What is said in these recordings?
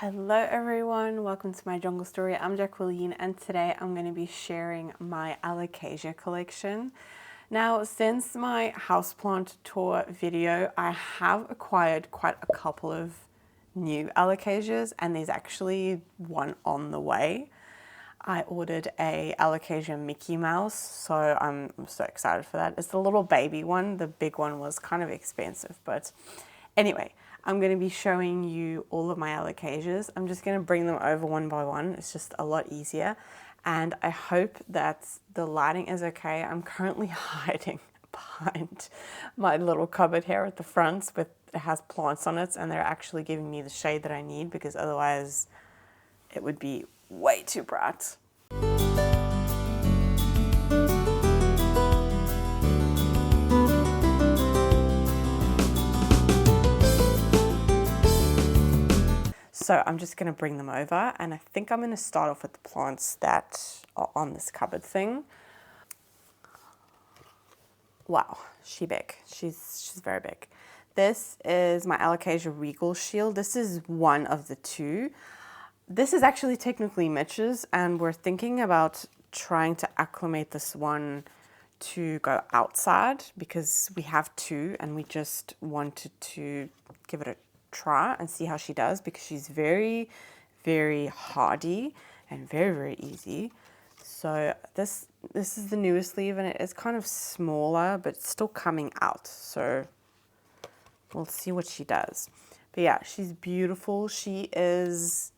Hello everyone, welcome to my jungle story. I'm Jacklyn and today I'm going to be sharing my Alocasia collection. Now, since my houseplant tour video, I have acquired quite a couple of new Alocasias and there's actually one on the way. I ordered a Alocasia Mickey Mouse, so I'm so excited for that. It's the little baby one. The big one was kind of expensive, but anyway, I'm going to be showing you all of my Alocasias. I'm just going to bring them over one by one. It's just a lot easier. And I hope that the lighting is okay. I'm currently hiding behind my little cupboard here at the front with it has plants on it, and they're actually giving me the shade that I need because otherwise it would be way too bright. So I'm just going to bring them over, and I think I'm going to start off with the plants that are on this cupboard thing. Wow, she's big. She's very big. This is my Alocasia Regal Shield. This is one of the two. This is actually technically Mitch's, and we're thinking about trying to acclimate this one to go outside because we have two and we just wanted to give it a try and see how she does because she's very, very hardy and very, very easy. So this is the newest leaf and it is kind of smaller but it's still coming out. So we'll see what she does. But yeah, she's beautiful. She is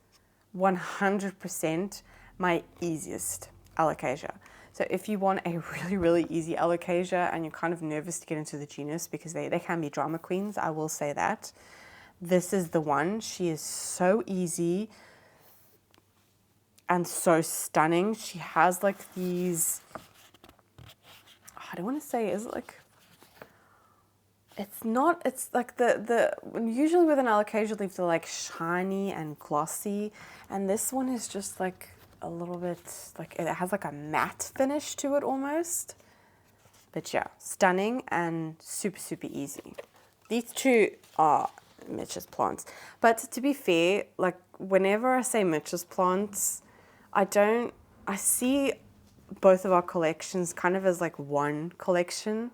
100% my easiest Alocasia. So if you want a really, really easy Alocasia and you're kind of nervous to get into the genus because they can be drama queens, I will say that. This is the one. She is so easy and so stunning. She has like these, I don't want to say, is it like, it's not, it's like usually with an Alocasia leaf, they're like shiny and glossy. And this one is just like a little bit, like it has like a matte finish to it almost. But yeah, stunning and super, super easy. These two are Mitch's plants. But to be fair, like whenever I say Mitch's plants, I see both of our collections kind of as like one collection.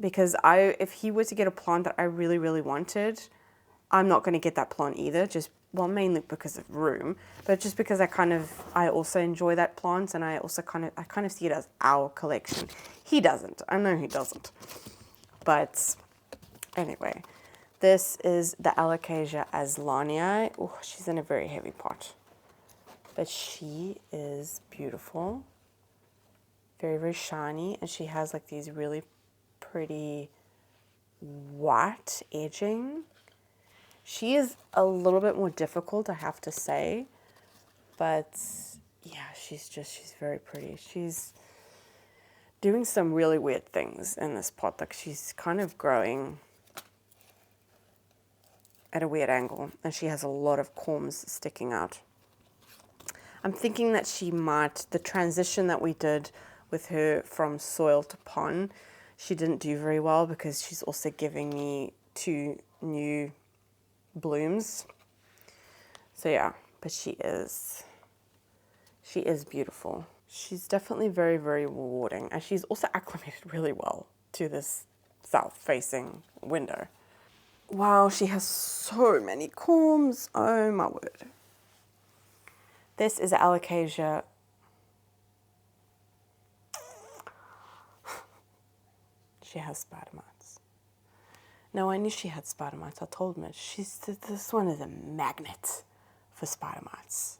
Because if he were to get a plant that I really, really wanted, I'm not going to get that plant either. Well, mainly because of room, but just because I also enjoy that plant, and I kind of see it as our collection. He doesn't. I know he doesn't. But anyway, this is the Alocasia Azlanii. Oh, she's in a very heavy pot, but she is beautiful, very, very shiny, and she has like these really pretty white edging. She is a little bit more difficult, I have to say, but yeah, she's very pretty. She's doing some really weird things in this pot. Like she's kind of growing at a weird angle, and she has a lot of corms sticking out. I'm thinking that the transition that we did with her from soil to pond, she didn't do very well because she's also giving me 2 new blooms. So yeah, but she is beautiful. She's definitely very, very rewarding, and she's also acclimated really well to this south-facing window. Wow, she has so many corms. Oh my word. This is Alocasia. She has spider mites. No, I knew she had spider mites. I told Mitch. This one is a magnet for spider mites.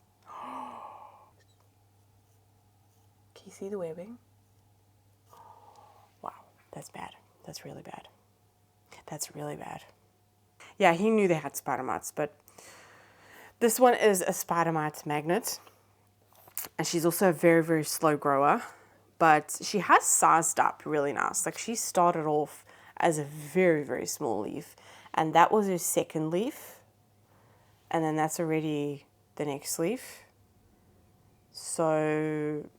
Can you see the webbing? Wow, that's bad. That's really bad. That's really bad. Yeah, he knew they had spider mites, but this one is a spider mites magnet. And she's also a very, very slow grower. But she has sized up really nice. Like she started off as a very, very small leaf. And that was her second leaf. And then that's already the next leaf. So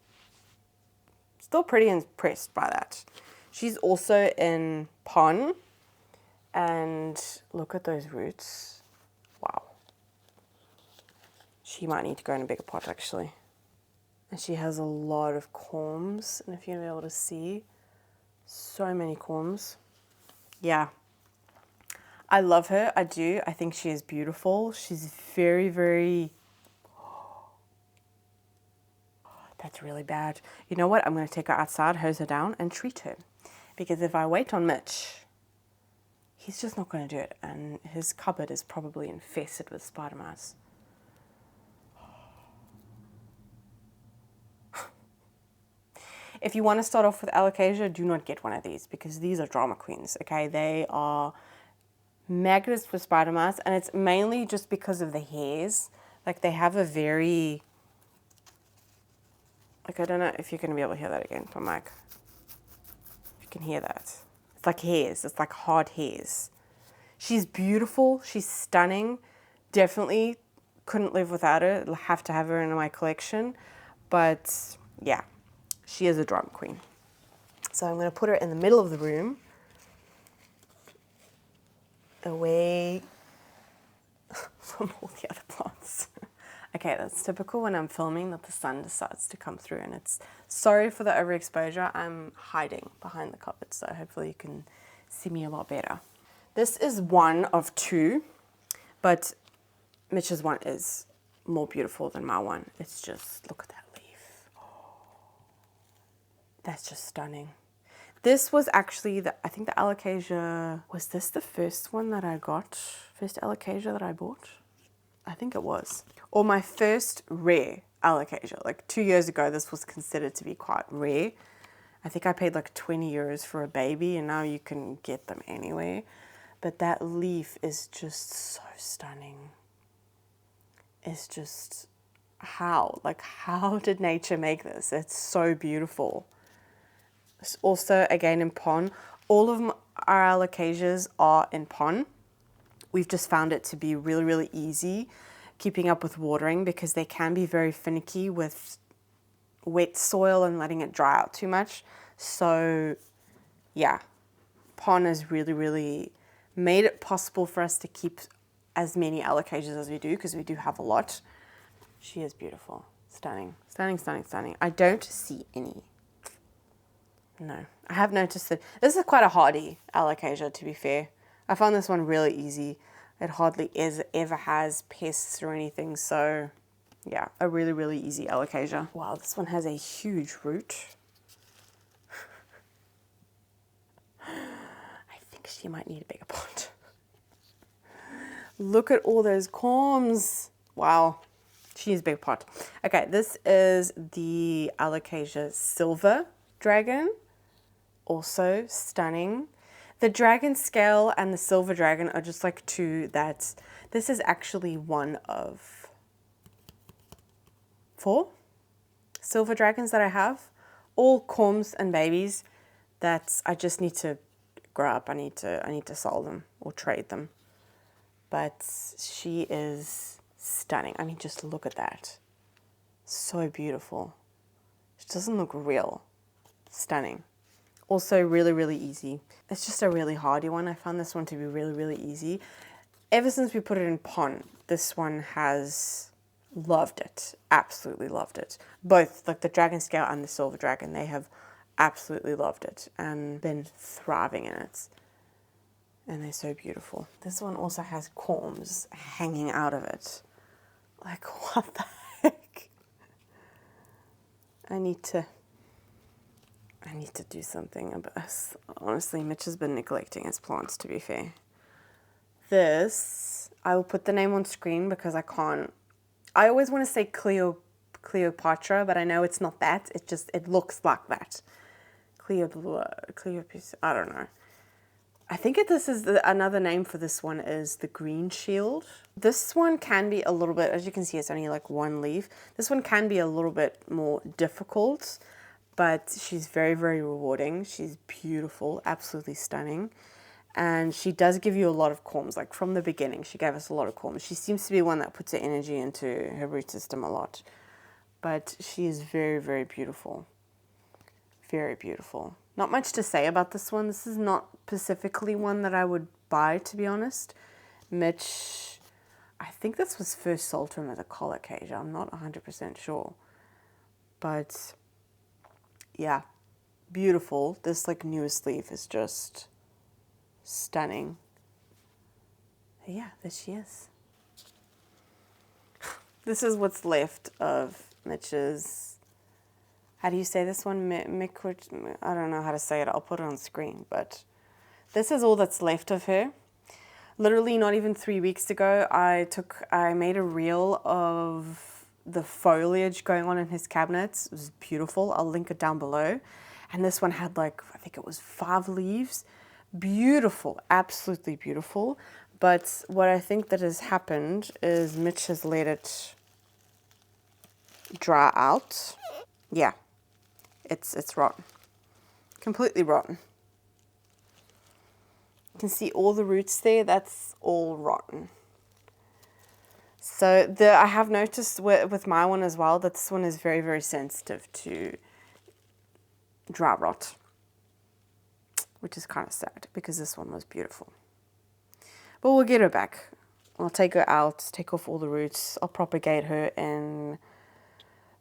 still pretty impressed by that. She's also in pon. And look at those roots. Wow. She might need to go in a bigger pot actually. And she has a lot of corms, and if you're gonna be able to see, so many corms. Yeah. I love her, I do. I think she is beautiful. She's very, very... That's really bad. You know what? I'm going to take her outside, hose her down, and treat her. Because if I wait on Mitch, he's just not going to do it. And his cupboard is probably infested with spider mites. If you want to start off with Alocasia, do not get one of these, because these are drama queens, okay? They are magnets for spider mites, and it's mainly just because of the hairs. Like, they have a very... Like, I don't know if you're going to be able to hear that again from Mike. If you can hear that. It's like hairs. It's like hard hairs. She's beautiful. She's stunning. Definitely couldn't live without her. I'll have to have her in my collection. But, yeah, she is a drama queen. So I'm going to put her in the middle of the room. Away from all the other plants. Okay, that's typical when I'm filming that the sun decides to come through, and it's sorry for the overexposure. I'm hiding behind the cupboard, so hopefully you can see me a lot better. This is one of two, but Mitch's one is more beautiful than my one. It's just, look at that leaf. That's just stunning. This was actually, I think the Alocasia, was this the first one that I got? First Alocasia that I bought? I think it was. Or my first rare Alocasia. Like 2 years ago, this was considered to be quite rare. I think I paid like 20 euros for a baby, and now you can get them anywhere. But that leaf is just so stunning. It's just, how? Like, how did nature make this? It's so beautiful. It's also, again, in pon. All of our Alocasias are in pon. We've just found it to be really, really easy keeping up with watering, because they can be very finicky with wet soil and letting it dry out too much. So, yeah, pon has really, really made it possible for us to keep as many Alocasias as we do, because we do have a lot. She is beautiful. Stunning. Stunning, stunning, stunning. I don't see any. No. I have noticed that this is quite a hardy Alocasia, to be fair. I found this one really easy. It hardly ever has pests or anything, so yeah, a really, really easy Alocasia. Wow, this one has a huge root. I think she might need a bigger pot. Look at all those corms. Wow, she needs a big pot. Okay, this is the Alocasia Silver Dragon. Also stunning. The dragon scale and the silver dragon are just like two that, this is actually one of 4 silver dragons that I have. All corms and babies that I just need to grow up. I need to sell them or trade them. But she is stunning. I mean, just look at that. So beautiful. She doesn't look real. Stunning. Also really, really easy. It's just a really hardy one. I found this one to be really, really easy. Ever since we put it in pon, this one has loved it. Absolutely loved it. Both, like the dragon scale and the silver dragon, they have absolutely loved it and been thriving in it. And they're so beautiful. This one also has corms hanging out of it. Like, what the heck? I need to do something about this. Honestly, Mitch has been neglecting his plants, to be fair. This, I will put the name on screen because I can't. I always want to say Cleopatra, but I know it's not that. It looks like that. Cleopatra, I don't know. I think this is another name for this one is the Green Shield. This one can be a little bit, as you can see, it's only like one leaf. This one can be a little bit more difficult, but she's very, very rewarding. She's beautiful, absolutely stunning. And she does give you a lot of corms. Like from the beginning, she gave us a lot of corms. She seems to be one that puts her energy into her root system a lot. But she is very, very beautiful. Very beautiful. Not much to say about this one. This is not specifically one that I would buy, to be honest. Mitch, I think this was first sold to him as a Colocasia. I'm not 100% sure. But yeah, beautiful. This like newest leaf is just stunning. Yeah, there she is. This is what's left of Mitch's, how do you say this one? I don't know how to say it. I'll put it on screen, but this is all that's left of her. Literally not even 3 weeks ago, I made a reel of the foliage going on in his cabinets. It was beautiful. I'll link it down below. And this one had like, I think it was 5 leaves. Beautiful, absolutely beautiful. But what I think that has happened is Mitch has let it dry out. Yeah, it's rotten. Completely rotten. You can see all the roots there, that's all rotten. So I have noticed with my one as well that this one is very, very sensitive to dry rot, which is kind of sad because this one was beautiful. But we'll get her back. I'll take her out, take off all the roots. I'll propagate her in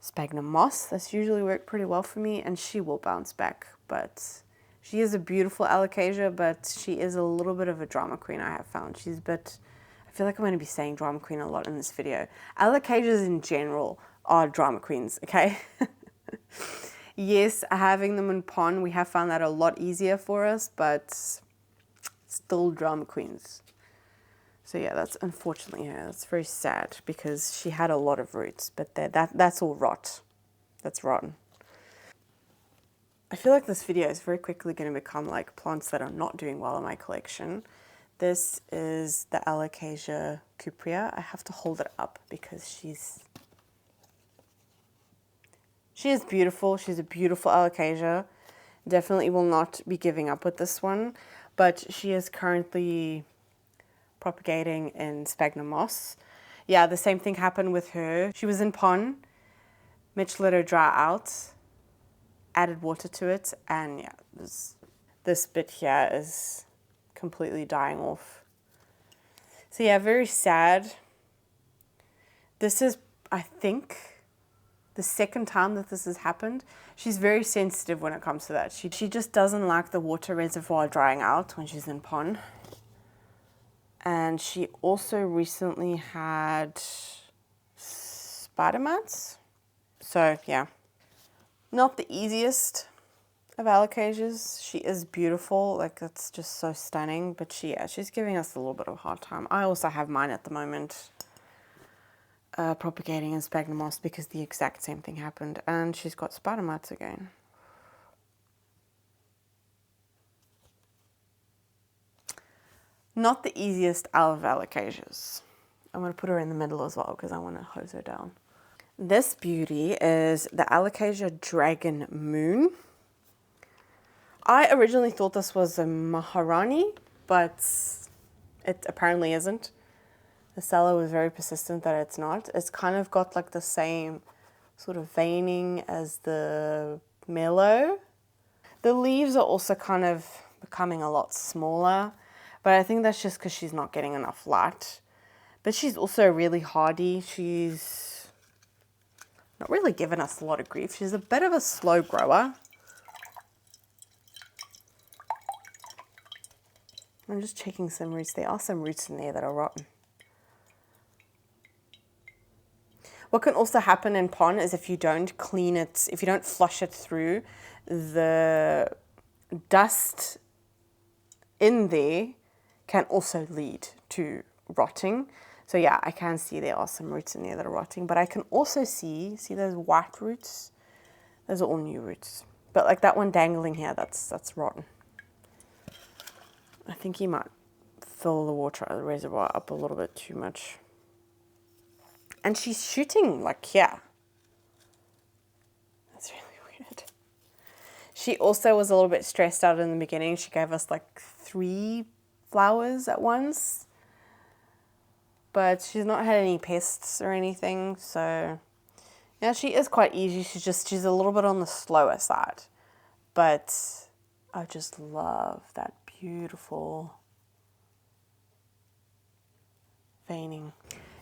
sphagnum moss. That's usually worked pretty well for me, and she will bounce back. But she is a beautiful Alocasia, but she is a little bit of a drama queen, I have found. She's a bit, I feel like I'm going to be saying drama queen a lot in this video. Alocasias in general are drama queens, okay? Yes, having them in pond, we have found that a lot easier for us, but still drama queens. So yeah, that's unfortunately her. That's very sad because she had a lot of roots, but that's all rot. That's rotten. I feel like this video is very quickly going to become like plants that are not doing well in my collection. This is the Alocasia Cuprea. I have to hold it up because she is beautiful. She's a beautiful Alocasia. Definitely will not be giving up with this one, but she is currently propagating in sphagnum moss. Yeah, the same thing happened with her. She was in pond. Mitch let her dry out, added water to it, and yeah, this bit here is completely dying off. So yeah, very sad. This is, I think, the second time that this has happened. She's very sensitive when it comes to that. She just doesn't like the water reservoir drying out when she's in pond. And she also recently had spider mites. So yeah, not the easiest of Alocasias. She is beautiful, like it's just so stunning, but she's giving us a little bit of a hard time. I also have mine at the moment propagating in sphagnum moss because the exact same thing happened, and she's got spider mites again. Not the easiest out of Alocasias. I'm going to put her in the middle as well because I want to hose her down. This beauty is the Alocasia Dragon Moon. I originally thought this was a Maharani, but it apparently isn't. The seller was very persistent that it's not. It's kind of got like the same sort of veining as the Melo. The leaves are also kind of becoming a lot smaller, but I think that's just because she's not getting enough light. But she's also really hardy. She's not really given us a lot of grief. She's a bit of a slow grower. I'm just checking some roots. There are some roots in there that are rotten. What can also happen in pond is if you don't clean it, if you don't flush it through, the dust in there can also lead to rotting. So yeah, I can see there are some roots in there that are rotting, but I can also see those white roots? Those are all new roots. But like that one dangling here, that's rotten. I think he might fill the water out of the reservoir up a little bit too much. And she's shooting like here. That's really weird. She also was a little bit stressed out in the beginning. She gave us like 3 flowers at once. But she's not had any pests or anything. So yeah, she is quite easy. She's a little bit on the slower side. But I just love that beautiful veining.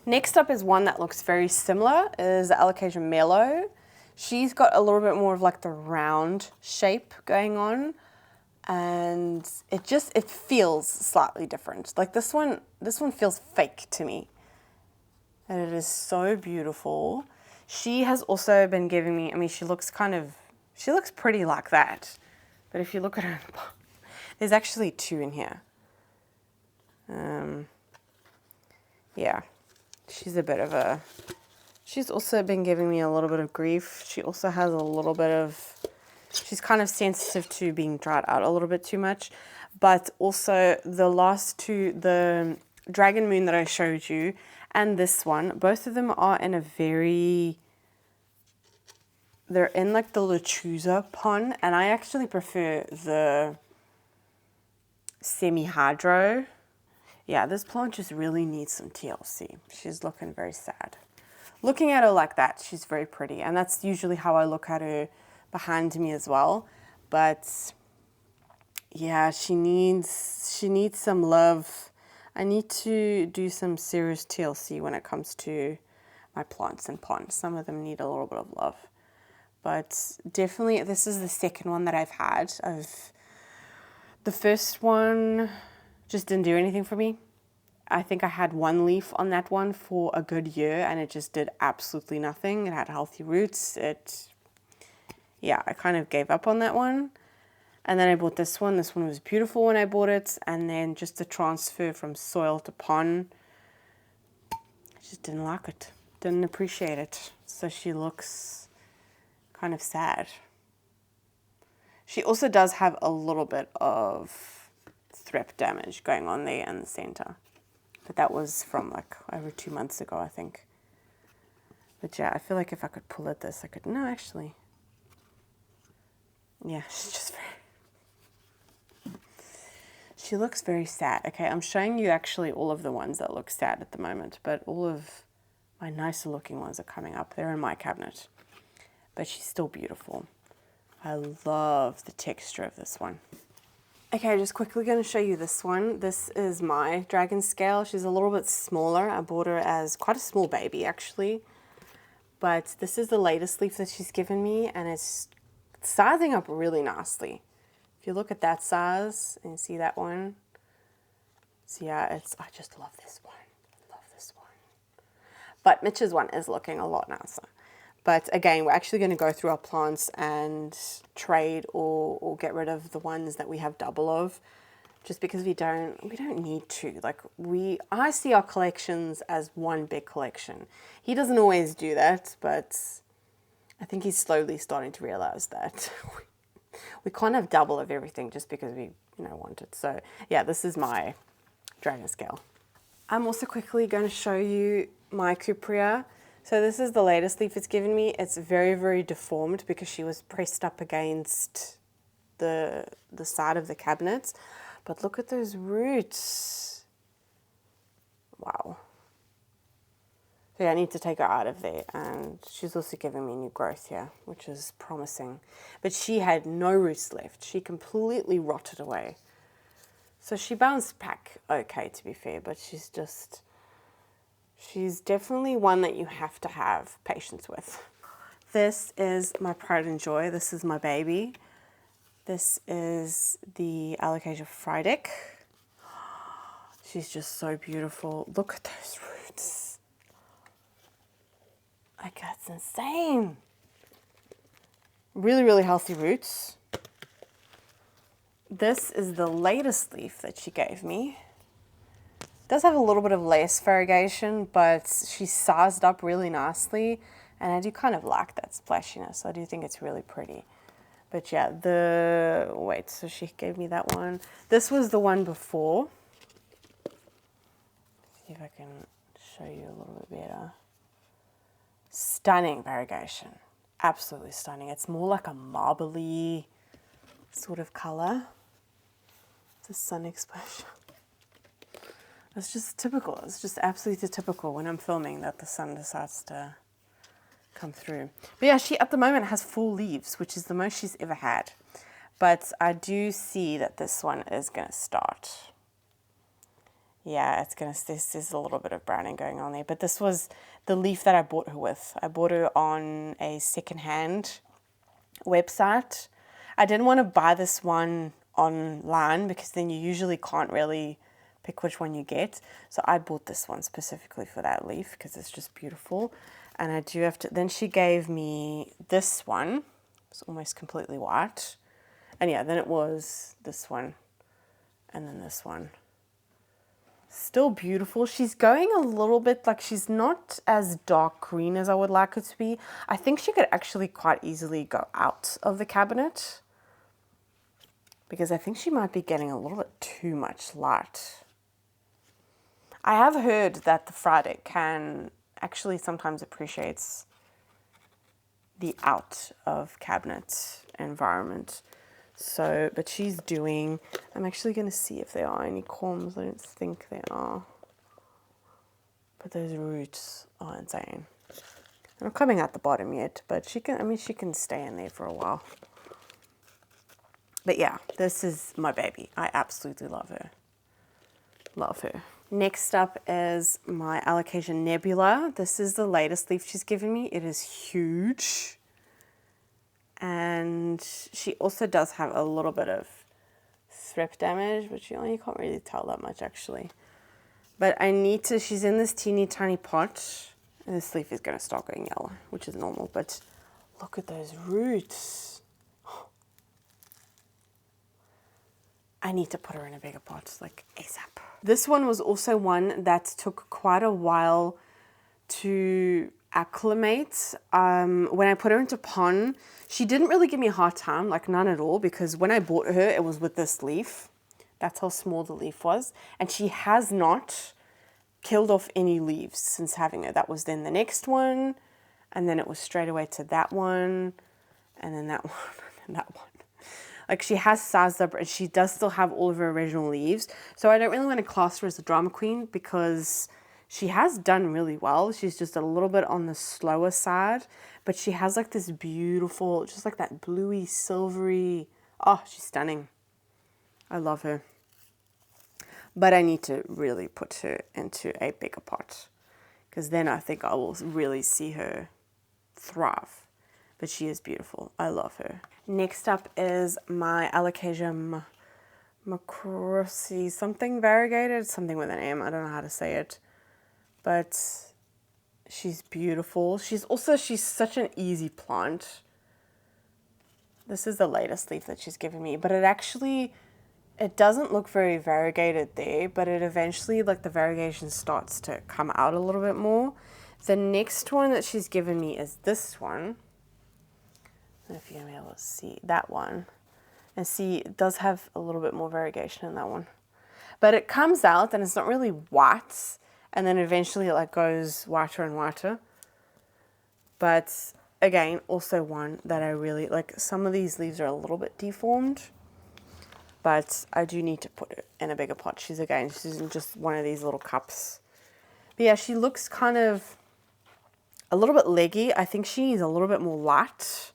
Next up is one that looks very similar, is Alocasia Melo. She's got a little bit more of like the round shape going on, and it feels slightly different. Like this one feels fake to me. And it is so beautiful. She has also been giving me, I mean, she looks pretty like that. But if you look at her, there's actually two in here. Yeah, she's also been giving me a little bit of grief. She also has a little bit of, she's kind of sensitive to being dried out a little bit too much. But also the last two, the Dragon Moon that I showed you and this one, both of them are in they're in like the Lechuza pond, and I actually prefer the semi-hydro. Yeah, this plant just really needs some TLC. She's looking very sad. Looking at her like that, she's very pretty, and that's usually how I look at her behind me as well. But yeah, she needs some love. I need to do some serious TLC when it comes to my plants and ponds. Some of them need a little bit of love. But definitely, this is the second one that I've had. The first one just didn't do anything for me. I think I had one leaf on that one for a good year, and it just did absolutely nothing. It had healthy roots. Yeah, I kind of gave up on that one. And then I bought this one. This one was beautiful when I bought it. And then just the transfer from soil to pond, I just didn't like it. Didn't appreciate it. So she looks kind of sad. She also does have a little bit of thrip damage going on there in the center. But that was from like over 2 months ago, I think. But yeah, I feel like if I could pull at this, I could, no, actually. Yeah, she's just very, she looks very sad. Okay, I'm showing you actually all of the ones that look sad at the moment, but all of my nicer looking ones are coming up. They're in my cabinet. But she's still beautiful. I love the texture of this one. Okay, just quickly going to show you this one. This is my dragon scale. She's a little bit smaller. I bought her as quite a small baby, actually. But this is the latest leaf that she's given me, and it's sizing up really nicely. If you look at that size and you see that one, so yeah, I just love this one. Love this one. But Mitch's one is looking a lot nicer. But again, we're actually going to go through our plants and trade or get rid of the ones that we have double of, just because we don't need to. Like I see our collections as one big collection. He doesn't always do that, but I think he's slowly starting to realize that we can't have double of everything just because we want it. So yeah, this is my dragon scale. I'm also quickly going to show you my Cuprea. So this is the latest leaf it's given me. It's very, very deformed because she was pressed up against the side of the cabinet. But look at those roots. Wow. So yeah, I need to take her out of there. And she's also giving me new growth here, which is promising. But she had no roots left. She completely rotted away. So she bounced back okay, to be fair, but she's definitely one that you have to have patience with. This is my pride and joy. This is my baby. This is the Alocasia frydek. She's just so beautiful. Look at those roots. Like, that's insane. Really, really healthy roots. This is the latest leaf that she gave me. Does have a little bit of lace variegation, but she's sized up really nicely, and I do kind of like that splashiness. I do think it's really pretty. But yeah, so she gave me that one. This was the one before. See if I can show you a little bit better. Stunning variegation. Absolutely stunning. It's more like a marbly sort of color. It's a sun exposure. It's just typical. It's just absolutely typical when I'm filming that the sun decides to come through. But yeah, she at the moment has 4 leaves, which is the most she's ever had. But I do see that this one is going to start. yeah, it's gonna, there's a little bit of browning going on there, but this was the leaf that I bought her with. I bought her on a secondhand website. I didn't want to buy this one online because then you usually can't really pick which one you get. So I bought this one specifically for that leaf because it's just beautiful. And I do have to, then she gave me this one. It's almost completely white. And yeah, then it was this one and then this one. Still beautiful. She's going a little bit, like she's not as dark green as I would like her to be. I think she could actually quite easily go out of the cabinet because I think she might be getting a little bit too much light. I have heard that the frydek can actually sometimes appreciates the out of cabinet environment. So, but she's doing, I'm actually going to see if there are any corms. I don't think there are. But those roots are insane. They're not coming out the bottom yet, but she can, I mean, she can stay in there for a while. But yeah, this is my baby. I absolutely love her. Love her. Next up is my Alocasia Nebula. This is the latest leaf she's given me. It is huge. And she also does have a little bit of thrip damage, but you can't really tell that much actually. But I need to, she's in this teeny tiny pot. And this leaf is going to start going yellow, which is normal. But look at those roots. I need to put her in a bigger pot, like ASAP. This one was also one that took quite a while to acclimate. When I put her into pon, she didn't really give me a hard time, like none at all, because when I bought her, it was with this leaf. That's how small the leaf was. And she has not killed off any leaves since having her. That was then the next one, and then it was straight away to that one, and then that one, and that one. Like she has sized up and she does still have all of her original leaves. So I don't really want to class her as a drama queen because she has done really well. She's just a little bit on the slower side, but she has like this beautiful, just like that bluey, silvery, oh, she's stunning. I love her. But I need to really put her into a bigger pot because then I think I will really see her thrive. But she is beautiful. I love her. Next up is my Alocasia Macrorrhiza, something variegated, something with an M. I don't know how to say it. But she's beautiful. She's such an easy plant. This is the latest leaf that she's given me. But it doesn't look very variegated there. But it eventually, like the variegation starts to come out a little bit more. The next one that she's given me is this one. I don't know if you're going to be able to see that one. And see, it does have a little bit more variegation in that one. But it comes out and it's not really white. And then eventually it like goes whiter and whiter. But again, also one that I really, like some of these leaves are a little bit deformed. But I do need to put it in a bigger pot. She's in just one of these little cups. But yeah, she looks kind of a little bit leggy. I think she needs a little bit more light.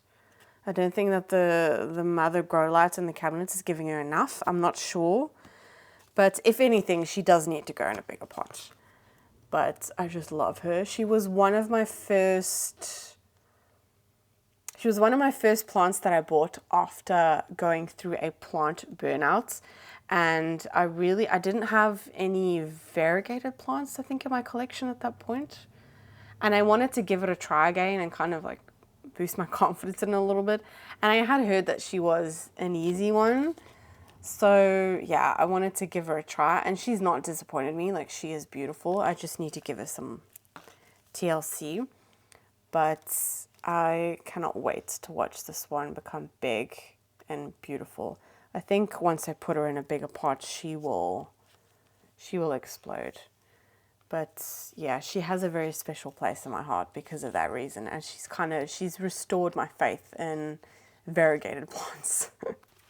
I don't think that the mother grow light in the cabinets is giving her enough. I'm not sure. But if anything, she does need to go in a bigger pot. But I just love her. She was one of my first plants that I bought after going through a plant burnout. And I didn't have any variegated plants, I think, in my collection at that point. And I wanted to give it a try again and kind of like boost my confidence in it a little bit. And I had heard that she was an easy one. So yeah, I wanted to give her a try and she's not disappointed me. Like she is beautiful. I just need to give her some TLC. But I cannot wait to watch this one become big and beautiful. I think once I put her in a bigger pot, she will explode. But yeah, she has a very special place in my heart because of that reason. And she's restored my faith in variegated plants.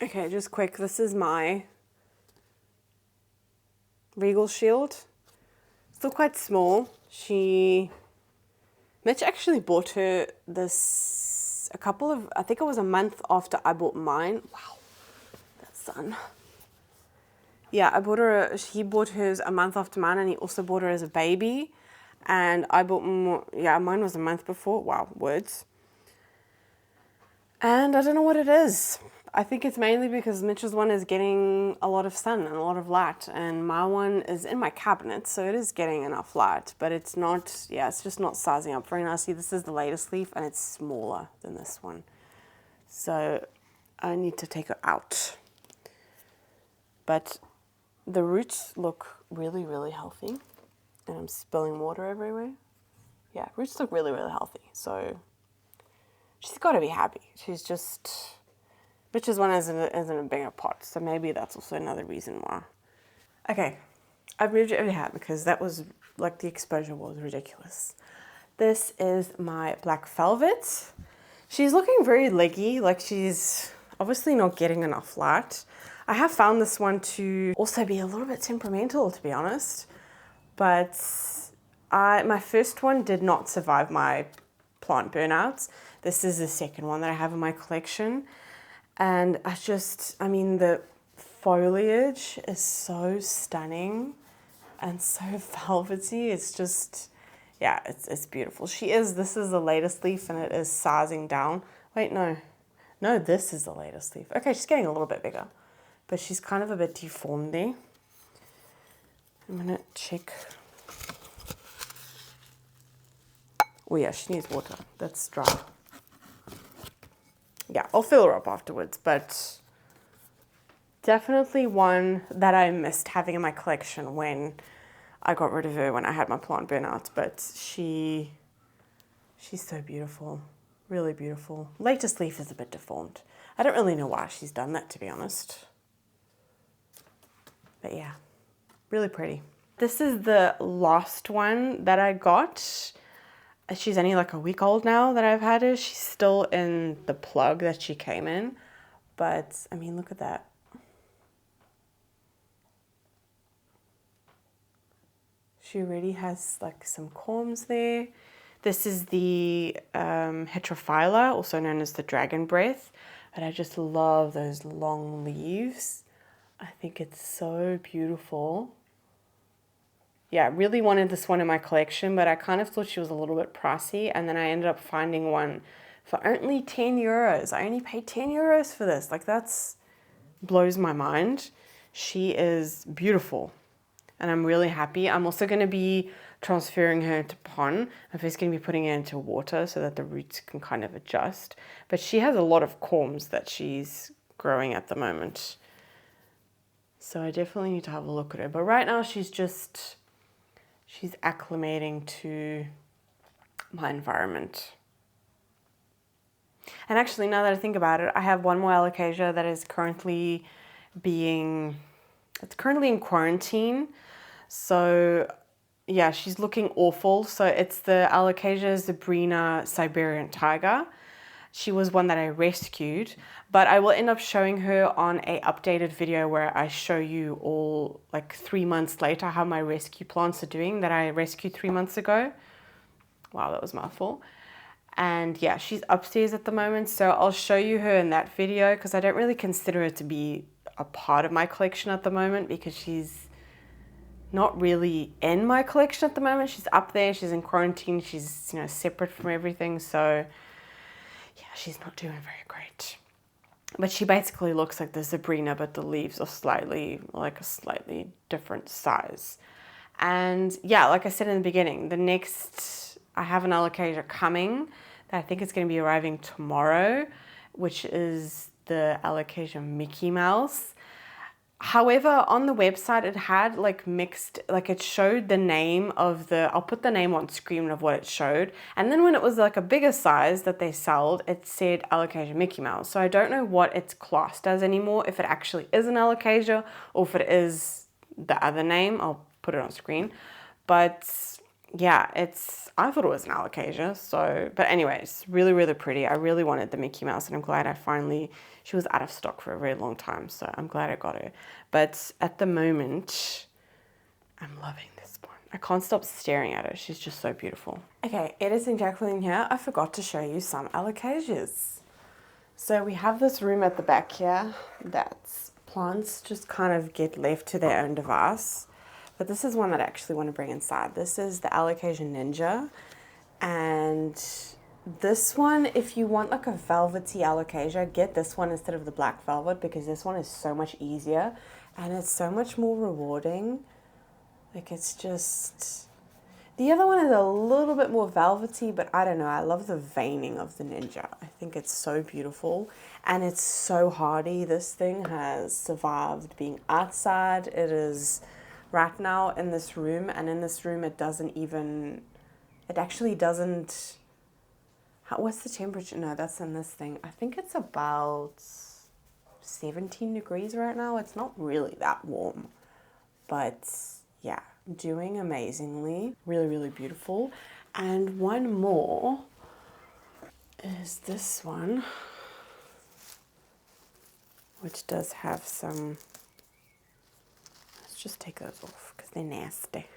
Okay, just quick. This is my Regal Shield. Still quite small. Mitch actually bought her this I think it was a month after I bought mine. Wow, that sun. Yeah, I bought her, he bought hers a month after mine, and he also bought her as a baby. And I bought more, yeah, mine was a month before. Wow, words. And I don't know what it is. I think it's mainly because Mitch's one is getting a lot of sun and a lot of light, and my one is in my cabinet, so it is getting enough light, but it's not, yeah, it's just not sizing up very nicely. This is the latest leaf, and it's smaller than this one. So I need to take her out. But the roots look really, really healthy, and I'm spilling water everywhere. Yeah, roots look really, really healthy, so she's got to be happy. She's just, Mitch's one isn't a bigger pot, so maybe that's also another reason why. Okay, I've moved it over here because that was, like, the exposure was ridiculous. This is my black velvet. She's looking very leggy, like she's obviously not getting enough light. I have found this one to also be a little bit temperamental, to be honest, but my first one did not survive my plant burnouts. This is the second one that I have in my collection. And I mean, the foliage is so stunning and so velvety. It's just, yeah, it's beautiful. This is the latest leaf, and it is sizing down. Wait, no, this is the latest leaf. Okay, she's getting a little bit bigger, but she's kind of a bit deformed there. I'm gonna check. Oh yeah, she needs water. That's dry. Yeah, I'll fill her up afterwards, but definitely one that I missed having in my collection when I got rid of her when I had my plant burnout. But she's so beautiful, really beautiful. Latest leaf is a bit deformed. I don't really know why she's done that, to be honest. But yeah, really pretty. This is the last one that I got. She's only like a week old now that I've had her. She's still in the plug that she came in. But, I mean, look at that. She already has like some corms there. This is the Heterophylla, also known as the dragon breath. And I just love those long leaves. I think it's so beautiful. Yeah, I really wanted this one in my collection, but I kind of thought she was a little bit pricey, and then I ended up finding one for only 10 euros. I only paid 10 euros for this. Like, that's blows my mind. She is beautiful, and I'm really happy. I'm also going to be transferring her into pond. I'm first going to be putting her into water so that the roots can kind of adjust. But she has a lot of corms that she's growing at the moment. So I definitely need to have a look at her. But right now she's acclimating to my environment. And actually, now that I think about it, I have one more Alocasia that is currently in quarantine. So yeah, she's looking awful. So it's the Alocasia Zebrina Siberian Tiger. She was one that I rescued, but I will end up showing her on a updated video where I show you all, like 3 months later, how my rescue plants are doing that I rescued 3 months ago. Wow, that was a mouthful. And yeah, she's upstairs at the moment, so I'll show you her in that video because I don't really consider her to be a part of my collection at the moment because she's not really in my collection at the moment. She's up there, she's in quarantine, she's, you know, separate from everything, so yeah, she's not doing very great. But she basically looks like the Zebrina, but the leaves are slightly different size. And yeah, like I said in the beginning, I have an Alocasia coming that I think is going to be arriving tomorrow, which is the Alocasia Mickey Mouse. However, on the website, it had it showed the name of I'll put the name on screen of what it showed. And then when it was like a bigger size that they sold, it said Alocasia Mickey Mouse. So I don't know what it's classed as anymore, if it actually is an Alocasia or if it is the other name. I'll put it on screen. But yeah, I thought it was an Alocasia. So, but anyway, it's really, really pretty. I really wanted the Mickey Mouse, and I'm glad she was out of stock for a very long time, so I'm glad I got her. But at the moment, I'm loving this one. I can't stop staring at her. She's just so beautiful. Okay, editing Jacklyn here. I forgot to show you some Alocasias. So we have this room at the back here that's plants just kind of get left to their own device. But this is one that I actually want to bring inside. This is the Alocasia Ninja. And this one, if you want like a velvety alocasia, get this one instead of the black velvet, because this one is so much easier and it's so much more rewarding. Like, it's just, the other one is a little bit more velvety, but I don't know, I love the veining of the Ninja. I think it's so beautiful and it's so hardy. This thing has survived being outside. It is right now in this room, and in this room it actually doesn't, what's the temperature? No, that's in this thing. I think it's about 17 degrees right now. It's not really that warm, but yeah, doing amazingly. Really, really beautiful. And one more is this one, which does have some, let's just take those off because they're nasty.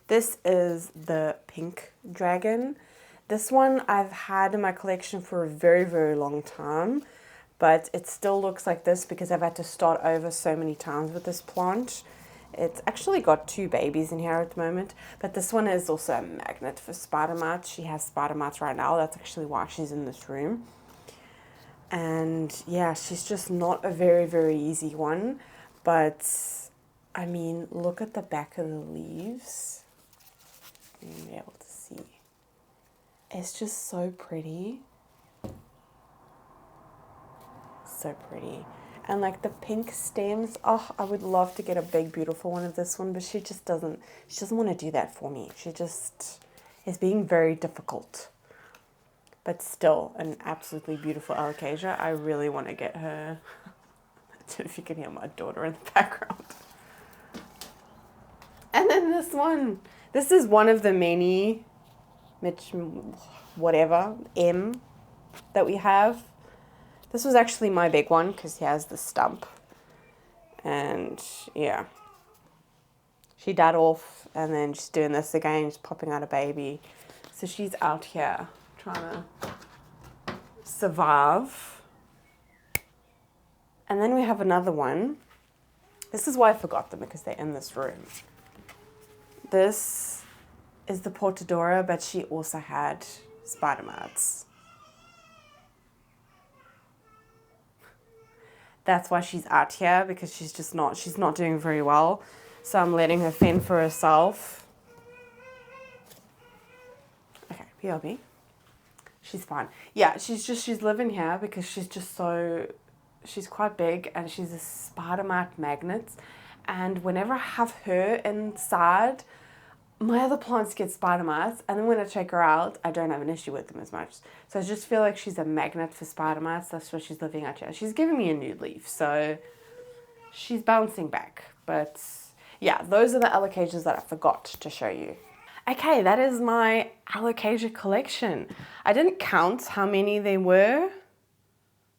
This is the pink dragon. This one I've had in my collection for a very, very long time, but it still looks like this because I've had to start over so many times with this plant. It's actually got 2 babies in here at the moment, but this one is also a magnet for spider mites. She has spider mites right now. That's actually why she's in this room. And yeah, she's just not a very, very easy one, but I mean, look at the back of the leaves. You'll be able to see. It's just so pretty. So pretty. And like the pink stems, oh, I would love to get a big beautiful one of this one, but she doesn't want to do that for me. She just is being very difficult. But still an absolutely beautiful alocasia. I really want to get her. I don't know if you can hear my daughter in the background. And then this one. This is one of the many, M that we have. This was actually my big one because he has the stump. And yeah, she died off and then she's doing this again, she's popping out a baby. So she's out here trying to survive. And then we have another one. This is why I forgot them, because they're in this room. This is the Portodora, but she also had spider mites. That's why she's out here, because she's not doing very well. So I'm letting her fend for herself. Okay, BRB. She's fine. Yeah, she's living here because she's quite big and she's a spider mite magnet. And whenever I have her inside, my other plants get spider mites, and then when I check her out, I don't have an issue with them as much. So I just feel like she's a magnet for spider mites. That's why she's living out here. She's giving me a new leaf, so she's bouncing back. But yeah, those are the alocasias that I forgot to show you. Okay, that is my alocasia collection. I didn't count how many there were.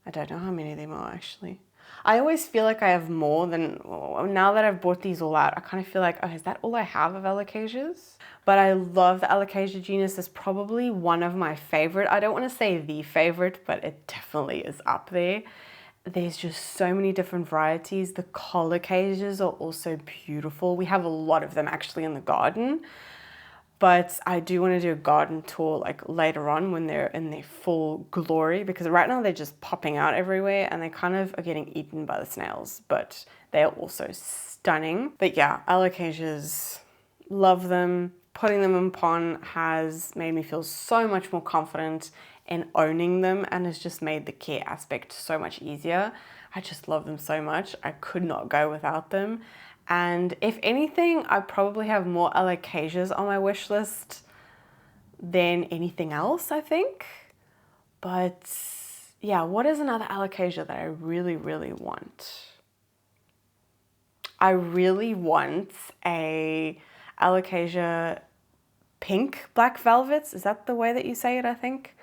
I don't know how many there are actually. I always feel like I have more than, now that I've brought these all out, I kind of feel like, oh, is that all I have of alocasias? But I love the Alocasia genus. It's probably one of my favorite. I don't want to say the favorite, but it definitely is up there. There's just so many different varieties. The colocasias are also beautiful. We have a lot of them actually in the garden. But I do want to do a garden tour like later on when they're in their full glory, because right now they're just popping out everywhere and they kind of are getting eaten by the snails, but they're also stunning. But yeah, alocasias, love them. Putting them in pon has made me feel so much more confident in owning them, and has just made the care aspect so much easier. I just love them so much. I could not go without them. And if anything, I probably have more alocasias on my wish list than anything else, I think. But yeah, what is another alocasia that I really, really want? I really want a Alocasia pink black velvets. Is that the way that you say it, I think?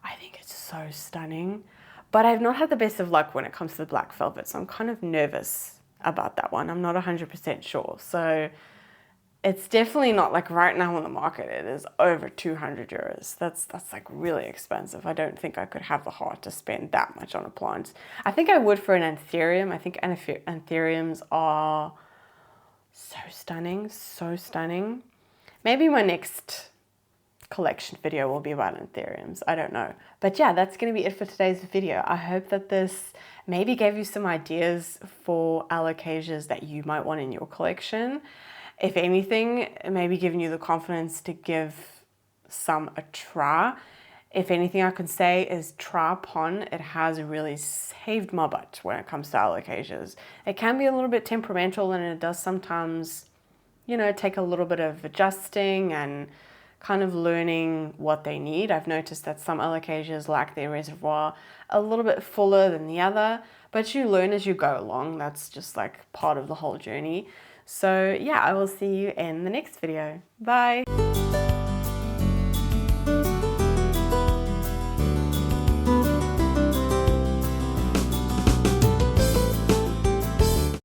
I think it's so stunning. But I've not had the best of luck when it comes to the black velvet, so I'm kind of nervous about that one. I'm not 100% sure. So It's definitely not like right now on the market. It is over 200 euros. That's like really expensive. I don't think I could have the heart to spend that much on a plant. I think I would for an anthurium. I think anthuriums are so stunning, so stunning. Maybe my next collection video will be about anthuriums. I don't know. But yeah, that's going to be it for today's video. I hope that this maybe gave you some ideas for alocasias that you might want in your collection. If anything, maybe giving you the confidence to give some a try. If anything I can say is try pon. It has really saved my butt when it comes to alocasias. It can be a little bit temperamental, and it does sometimes, you know, take a little bit of adjusting and kind of learning what they need. I've noticed that some alocasias like their reservoir a little bit fuller than the other, but you learn as you go along. That's just like part of the whole journey. So yeah, I will see you in the next video. Bye.